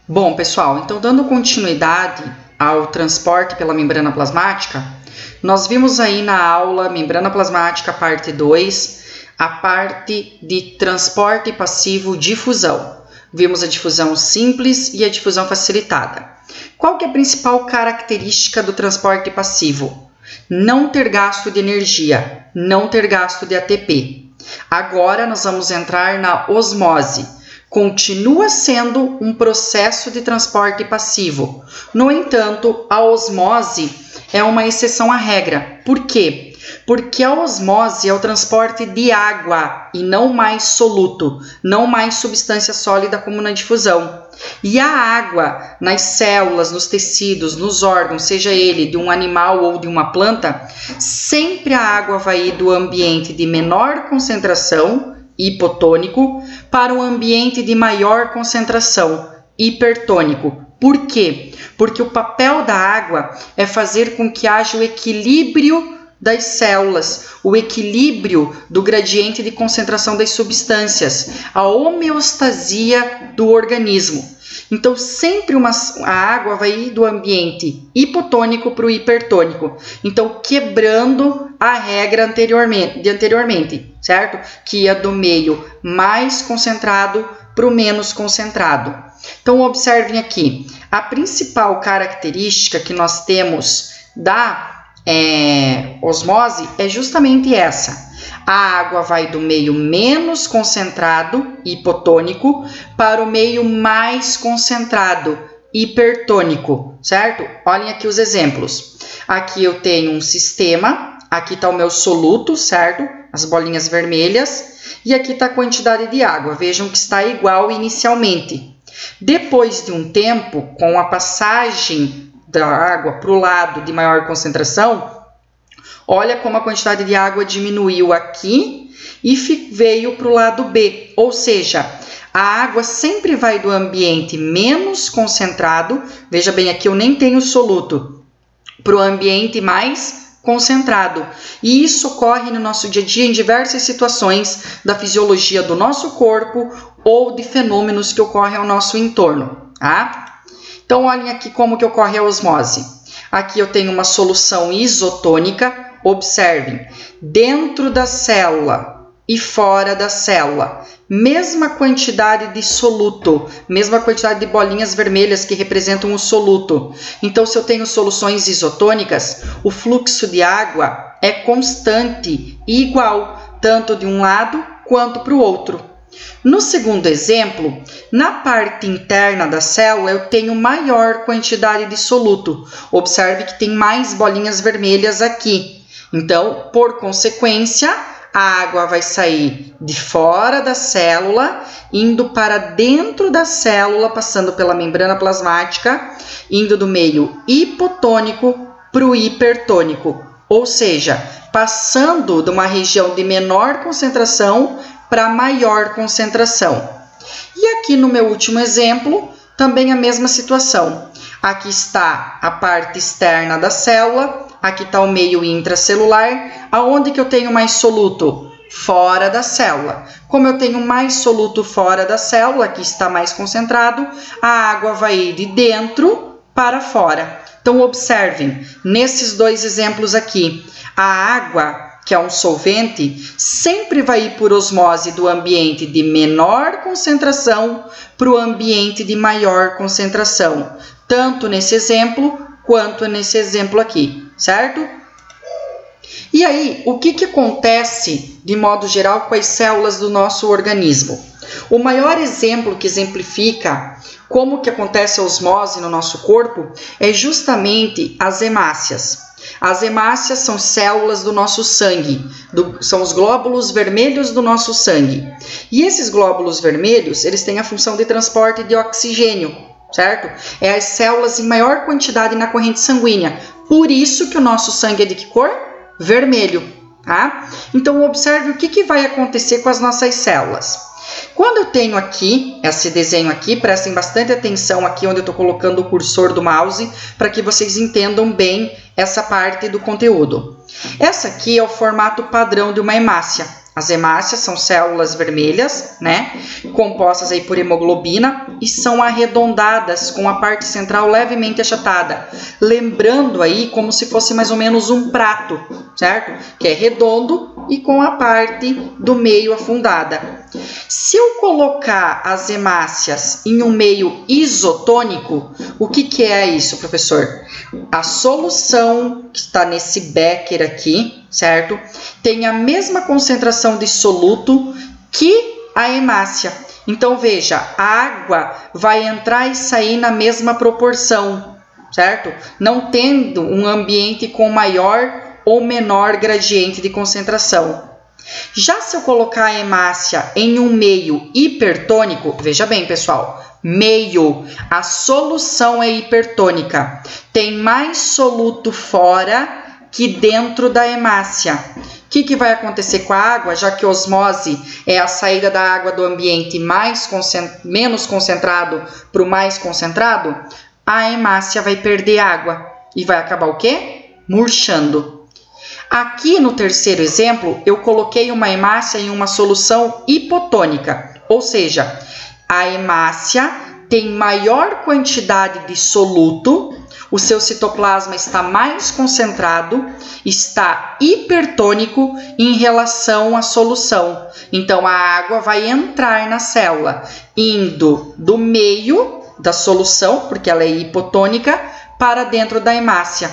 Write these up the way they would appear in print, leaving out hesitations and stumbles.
Bom, pessoal, então dando continuidade ao transporte pela membrana plasmática, nós vimos aí na aula membrana plasmática parte 2, a parte de transporte passivo difusão. Vimos a difusão simples e a difusão facilitada. Qual que é a principal característica do transporte passivo? Não ter gasto de energia, não ter gasto de ATP. Agora nós vamos entrar na osmose. Continua sendo um processo de transporte passivo. No entanto, a osmose é uma exceção à regra. Por quê? Porque a osmose é o transporte de água e não mais soluto, não mais substância sólida como na difusão. E a água nas células, nos tecidos, nos órgãos, seja ele de um animal ou de uma planta, sempre a água vai ir do ambiente de menor concentração, hipotônico, para um ambiente de maior concentração, hipertônico. Por quê? Porque o papel da água é fazer com que haja o equilíbrio das células, o equilíbrio do gradiente de concentração das substâncias, a homeostasia do organismo. Então, sempre a água vai ir do ambiente hipotônico para o hipertônico. Então, quebrando a regra anteriormente, certo? Que ia do meio mais concentrado para o menos concentrado. Então, observem aqui, a principal característica que nós temos da osmose é justamente essa. A água vai do meio menos concentrado, hipotônico, para o meio mais concentrado, hipertônico, certo? Olhem aqui os exemplos. Aqui eu tenho um sistema, aqui está o meu soluto, certo? As bolinhas vermelhas, e aqui está a quantidade de água. Vejam que está igual inicialmente. Depois de um tempo, com a passagem da água para o lado de maior concentração, olha como a quantidade de água diminuiu aqui e veio para o lado B, ou seja, a água sempre vai do ambiente menos concentrado, veja bem, aqui eu nem tenho soluto, para o ambiente mais concentrado. E isso ocorre no nosso dia a dia em diversas situações da fisiologia do nosso corpo ou de fenômenos que ocorrem ao nosso entorno, tá? Então, olhem aqui como que ocorre a osmose. Aqui eu tenho uma solução isotônica. Observem, dentro da célula e fora da célula, mesma quantidade de soluto, mesma quantidade de bolinhas vermelhas que representam o soluto. Então, se eu tenho soluções isotônicas, o fluxo de água é constante e igual, tanto de um lado quanto para o outro. No segundo exemplo, na parte interna da célula eu tenho maior quantidade de soluto. Observe que tem mais bolinhas vermelhas aqui. Então, por consequência, a água vai sair de fora da célula, indo para dentro da célula, passando pela membrana plasmática, indo do meio hipotônico para o hipertônico. Ou seja, passando de uma região de menor concentração para maior concentração. E aqui no meu último exemplo, também a mesma situação. Aqui está a parte externa da célula, aqui está o meio intracelular, aonde que eu tenho mais soluto? Fora da célula. Como eu tenho mais soluto fora da célula, aqui está mais concentrado, a água vai ir de dentro para fora. Então, observem, nesses dois exemplos aqui, a água, que é um solvente, sempre vai ir por osmose do ambiente de menor concentração para o ambiente de maior concentração, tanto nesse exemplo quanto nesse exemplo aqui, certo? E aí, o que acontece de modo geral com as células do nosso organismo? O maior exemplo que exemplifica como que acontece a osmose no nosso corpo é justamente as hemácias. As hemácias são células do nosso sangue, são os glóbulos vermelhos do nosso sangue. E esses glóbulos vermelhos, eles têm a função de transporte de oxigênio, certo? É as células em maior quantidade na corrente sanguínea. Por isso que o nosso sangue é de que cor? Vermelho, tá? Então, observe o que vai acontecer com as nossas células. Quando eu tenho aqui, esse desenho aqui, prestem bastante atenção aqui onde eu estou colocando o cursor do mouse, para que vocês entendam bem essa parte do conteúdo. Essa aqui é o formato padrão de uma hemácia. As hemácias são células vermelhas, né? Compostas aí por hemoglobina e são arredondadas com a parte central levemente achatada. Lembrando aí como se fosse mais ou menos um prato, certo? Que é redondo e com a parte do meio afundada. Se eu colocar as hemácias em um meio isotônico, o que é isso, professor? A solução que está nesse becker aqui, certo? Tem a mesma concentração de soluto que a hemácia. Então, veja, a água vai entrar e sair na mesma proporção, certo? Não tendo um ambiente com maior ou menor gradiente de concentração. Já se eu colocar a hemácia em um meio hipertônico, veja bem, pessoal, meio, a solução é hipertônica, tem mais soluto fora que dentro da hemácia. O que vai acontecer com a água, já que osmose é a saída da água do ambiente menos concentrado para o mais concentrado? A hemácia vai perder água e vai acabar o quê? Murchando. Aqui no terceiro exemplo, eu coloquei uma hemácia em uma solução hipotônica, ou seja, a hemácia tem maior quantidade de soluto, o seu citoplasma está mais concentrado, está hipertônico em relação à solução. Então, a água vai entrar na célula, indo do meio da solução, porque ela é hipotônica, para dentro da hemácia.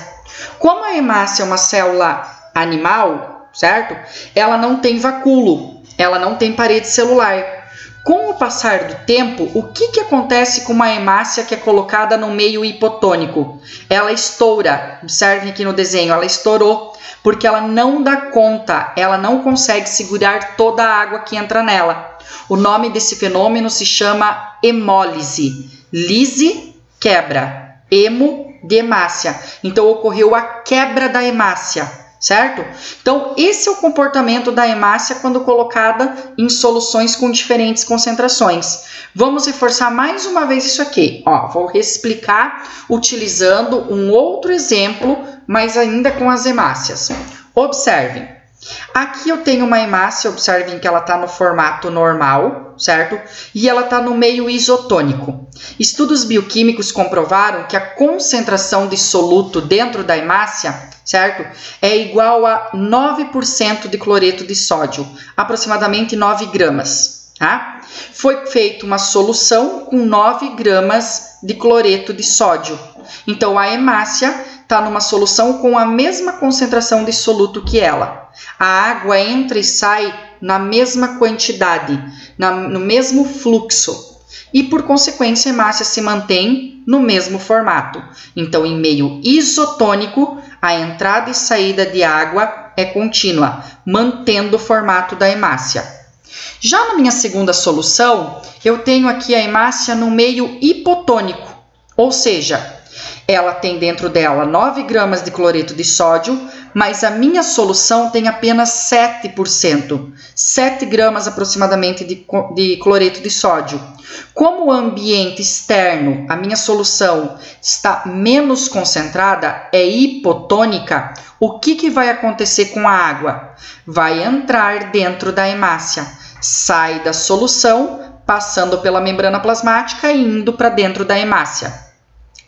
Como a hemácia é uma célula animal, certo? Ela não tem vacúolo, ela não tem parede celular. Com o passar do tempo, o que acontece com uma hemácia que é colocada no meio hipotônico? Ela estoura. Observem aqui no desenho, ela estourou, porque ela não dá conta, ela não consegue segurar toda a água que entra nela. O nome desse fenômeno se chama hemólise. Lise, quebra. Hemo, de hemácia. Então, ocorreu a quebra da hemácia, certo? Então, esse é o comportamento da hemácia quando colocada em soluções com diferentes concentrações. Vamos reforçar mais uma vez isso aqui. Ó, vou explicar utilizando um outro exemplo, mas ainda com as hemácias. Observem. Aqui eu tenho uma hemácia, observem que ela está no formato normal, certo? E ela está no meio isotônico. Estudos bioquímicos comprovaram que a concentração de soluto dentro da hemácia, certo? É igual a 9% de cloreto de sódio, aproximadamente 9 gramas, tá? Foi feita uma solução com 9 gramas de cloreto de sódio. Então, a hemácia está numa solução com a mesma concentração de soluto que ela. A água entra e sai na mesma quantidade, no mesmo fluxo. E, por consequência, a hemácia se mantém no mesmo formato. Então, em meio isotônico, a entrada e saída de água é contínua, mantendo o formato da hemácia. Já na minha segunda solução, eu tenho aqui a hemácia no meio hipotônico, ou seja, ela tem dentro dela 9 gramas de cloreto de sódio, mas a minha solução tem apenas 7%, 7 gramas aproximadamente de cloreto de sódio. Como o ambiente externo, a minha solução está menos concentrada, é hipotônica, o que vai acontecer com a água? Vai entrar dentro da hemácia, sai da solução, passando pela membrana plasmática e indo para dentro da hemácia.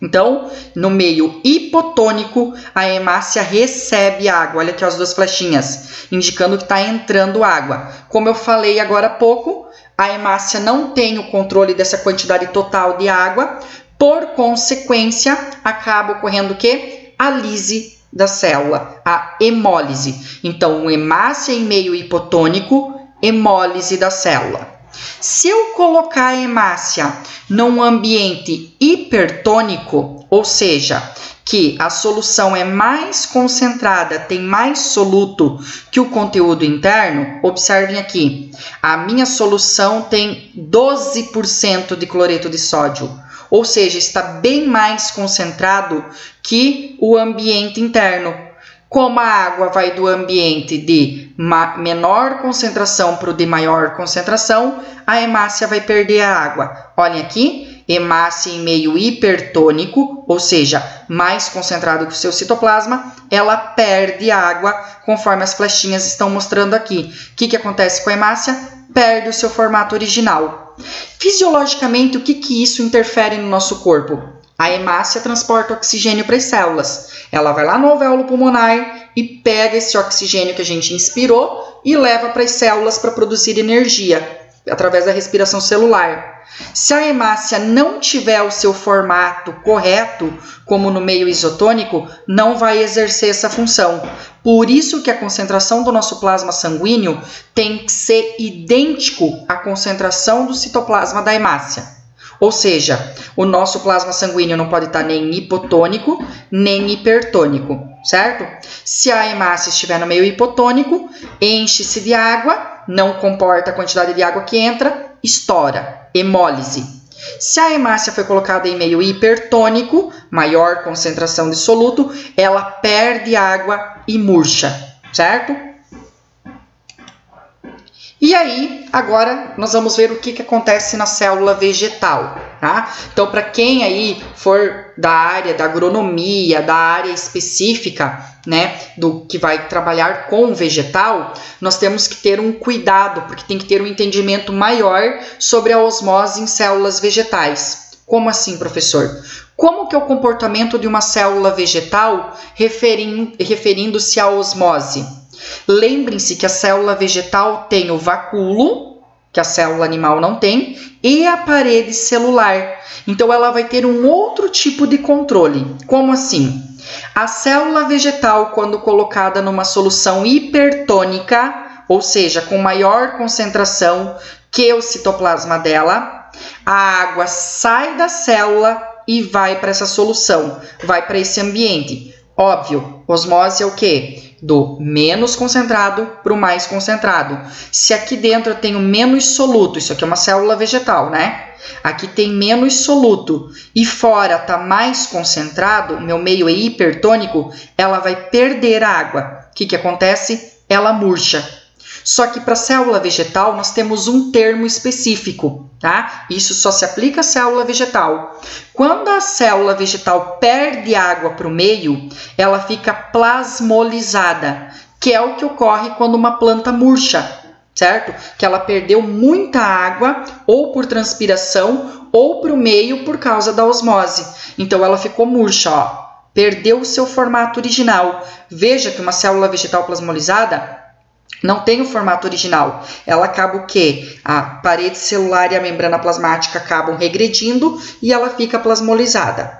Então, no meio hipotônico, a hemácia recebe água. Olha aqui as duas flechinhas, indicando que está entrando água. Como eu falei agora há pouco, a hemácia não tem o controle dessa quantidade total de água. Por consequência, acaba ocorrendo o quê? A lise da célula, a hemólise. Então, hemácia em meio hipotônico, hemólise da célula. Se eu colocar a hemácia num ambiente hipertônico, ou seja, que a solução é mais concentrada, tem mais soluto que o conteúdo interno, observem aqui, a minha solução tem 12% de cloreto de sódio, ou seja, está bem mais concentrado que o ambiente interno. Como a água vai do ambiente de menor concentração para o de maior concentração, a hemácia vai perder a água. Olhem aqui, hemácia em meio hipertônico, ou seja, mais concentrado que o seu citoplasma, ela perde água, conforme as flechinhas estão mostrando aqui. O que acontece com a hemácia? Perde o seu formato original. Fisiologicamente, o que isso interfere no nosso corpo? A hemácia transporta oxigênio para as células. Ela vai lá no alvéolo pulmonar e pega esse oxigênio que a gente inspirou e leva para as células para produzir energia, através da respiração celular. Se a hemácia não tiver o seu formato correto, como no meio isotônico, não vai exercer essa função. Por isso que a concentração do nosso plasma sanguíneo tem que ser idêntico à concentração do citoplasma da hemácia. Ou seja, o nosso plasma sanguíneo não pode estar nem hipotônico, nem hipertônico, certo? Se a hemácia estiver no meio hipotônico, enche-se de água, não comporta a quantidade de água que entra, estoura, hemólise. Se a hemácia foi colocada em meio hipertônico, maior concentração de soluto, ela perde água e murcha, certo? E aí, agora nós vamos ver o que acontece na célula vegetal, tá? Então, para quem aí for da área da agronomia, da área específica, né, do que vai trabalhar com vegetal, nós temos que ter um cuidado, porque tem que ter um entendimento maior sobre a osmose em células vegetais. Como assim, professor? Como que é o comportamento de uma célula vegetal referindo-se à osmose? Lembrem-se que a célula vegetal tem o vacúolo, que a célula animal não tem, e a parede celular. Então, ela vai ter um outro tipo de controle. Como assim? A célula vegetal, quando colocada numa solução hipertônica, ou seja, com maior concentração que o citoplasma dela, a água sai da célula e vai para essa solução, vai para esse ambiente. Óbvio, osmose é o quê? Do menos concentrado para o mais concentrado. Se aqui dentro eu tenho menos soluto, isso aqui é uma célula vegetal, né? Aqui tem menos soluto e fora está mais concentrado, meu meio é hipertônico, ela vai perder água. O que acontece? Ela murcha. Só que para a célula vegetal nós temos um termo específico, tá? Isso só se aplica à célula vegetal. Quando a célula vegetal perde água para o meio, ela fica plasmolizada, que é o que ocorre quando uma planta murcha, certo? Que ela perdeu muita água, ou por transpiração, ou para o meio por causa da osmose. Então ela ficou murcha, ó. Perdeu o seu formato original. Veja que uma célula vegetal plasmolizada não tem o formato original. Ela acaba o quê? A parede celular e a membrana plasmática acabam regredindo e ela fica plasmolizada.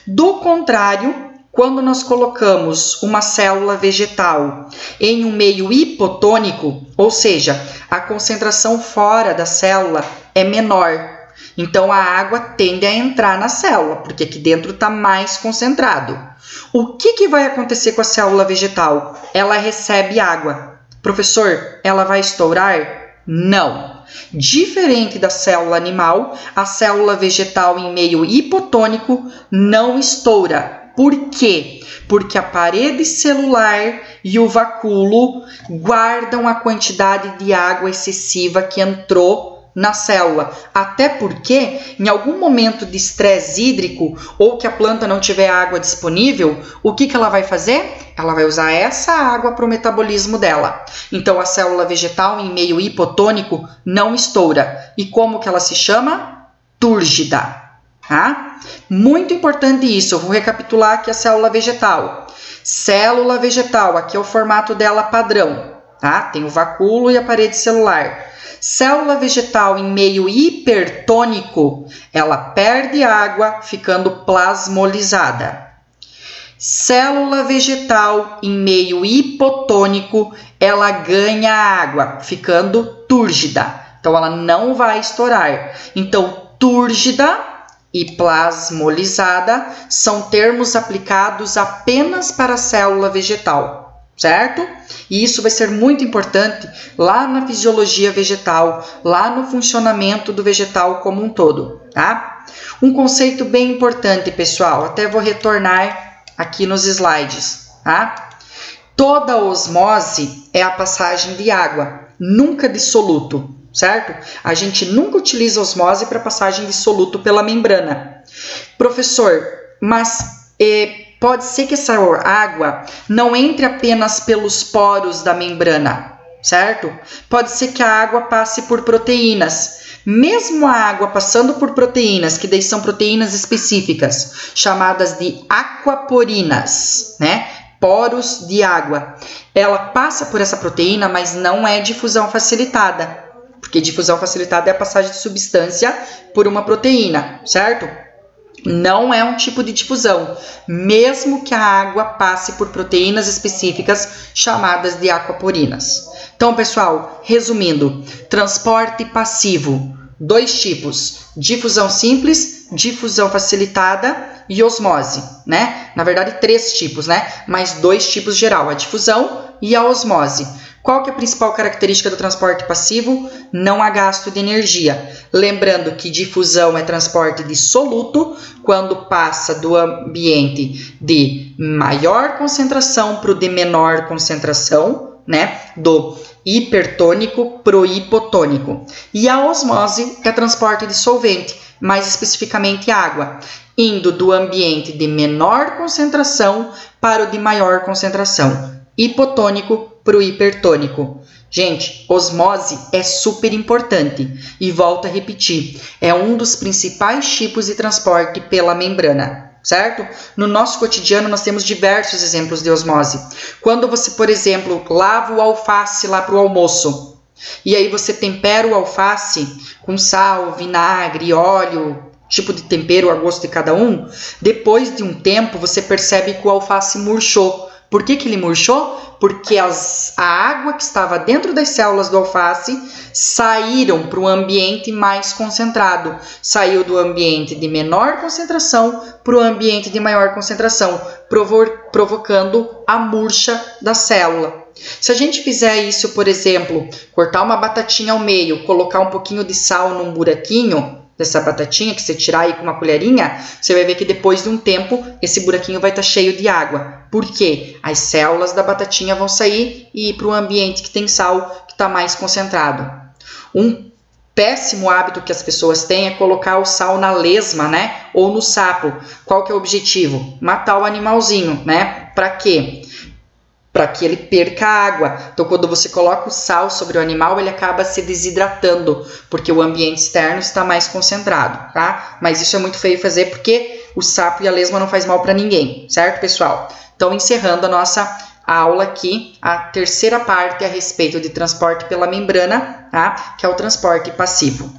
Do contrário, quando nós colocamos uma célula vegetal em um meio hipotônico, ou seja, a concentração fora da célula é menor, então a água tende a entrar na célula, porque aqui dentro está mais concentrado. O que vai acontecer com a célula vegetal? Ela recebe água. Professor, ela vai estourar? Não. Diferente da célula animal, a célula vegetal em meio hipotônico não estoura. Por quê? Porque a parede celular e o vacúolo guardam a quantidade de água excessiva que entrou na célula. Até porque, em algum momento de estresse hídrico ou que a planta não tiver água disponível, o que ela vai fazer? Ela vai usar essa água para o metabolismo dela. Então, a célula vegetal em meio hipotônico não estoura. E como que ela se chama? Túrgida. Tá? Muito importante isso. Eu vou recapitular aqui a célula vegetal. Célula vegetal, aqui é o formato dela padrão. Tá? Tem o vacúolo e a parede celular. Célula vegetal em meio hipertônico, ela perde água, ficando plasmolizada. Célula vegetal em meio hipotônico, ela ganha água, ficando túrgida. Então, ela não vai estourar. Então, túrgida e plasmolizada são termos aplicados apenas para a célula vegetal. Certo? E isso vai ser muito importante lá na fisiologia vegetal, lá no funcionamento do vegetal como um todo, tá? Um conceito bem importante, pessoal, até vou retornar aqui nos slides, tá? Toda osmose é a passagem de água, nunca de soluto, certo? A gente nunca utiliza osmose para passagem de soluto pela membrana. Professor, mas pode ser que essa água não entre apenas pelos poros da membrana, certo? Pode ser que a água passe por proteínas. Mesmo a água passando por proteínas, que daí são proteínas específicas, chamadas de aquaporinas, né? Poros de água. Ela passa por essa proteína, mas não é difusão facilitada, porque difusão facilitada é a passagem de substância por uma proteína, certo? Não é um tipo de difusão, mesmo que a água passe por proteínas específicas chamadas de aquaporinas. Então, pessoal, resumindo, transporte passivo, 2 tipos, difusão simples, difusão facilitada e osmose, né? Na verdade, 3 tipos, né? Mas 2 tipos geral, a difusão e a osmose. Qual que é a principal característica do transporte passivo? Não há gasto de energia. Lembrando que difusão é transporte de soluto, quando passa do ambiente de maior concentração para o de menor concentração, né? Do hipertônico para o hipotônico. E a osmose é transporte de solvente, mais especificamente água, indo do ambiente de menor concentração para o de maior concentração, hipotônico para o hipertônico. Gente, osmose é super importante e volto a repetir, é um dos principais tipos de transporte pela membrana, certo? No nosso cotidiano nós temos diversos exemplos de osmose. Quando você, por exemplo, lava o alface lá para o almoço e aí você tempera o alface com sal, vinagre, óleo, tipo de tempero a gosto de cada um, depois de um tempo você percebe que o alface murchou. Por que ele murchou? Porque a água que estava dentro das células do alface saíram para o ambiente mais concentrado. Saiu do ambiente de menor concentração para o ambiente de maior concentração, provocando a murcha da célula. Se a gente fizer isso, por exemplo, cortar uma batatinha ao meio, colocar um pouquinho de sal num buraquinho dessa batatinha, que você tirar aí com uma colherinha, você vai ver que depois de um tempo esse buraquinho vai estar cheio de água. Por quê? As células da batatinha vão sair e ir para o ambiente que tem sal, que está mais concentrado. Um péssimo hábito que as pessoas têm é colocar o sal na lesma, né? Ou no sapo. Qual que é o objetivo? Matar o animalzinho, né? Para quê? Para que ele perca água. Então, quando você coloca o sal sobre o animal, ele acaba se desidratando, porque o ambiente externo está mais concentrado, tá? Mas isso é muito feio fazer, porque o sapo e a lesma não faz mal para ninguém, certo, pessoal? Então, encerrando a nossa aula aqui, a terceira parte a respeito de transporte pela membrana, tá? Que é o transporte passivo.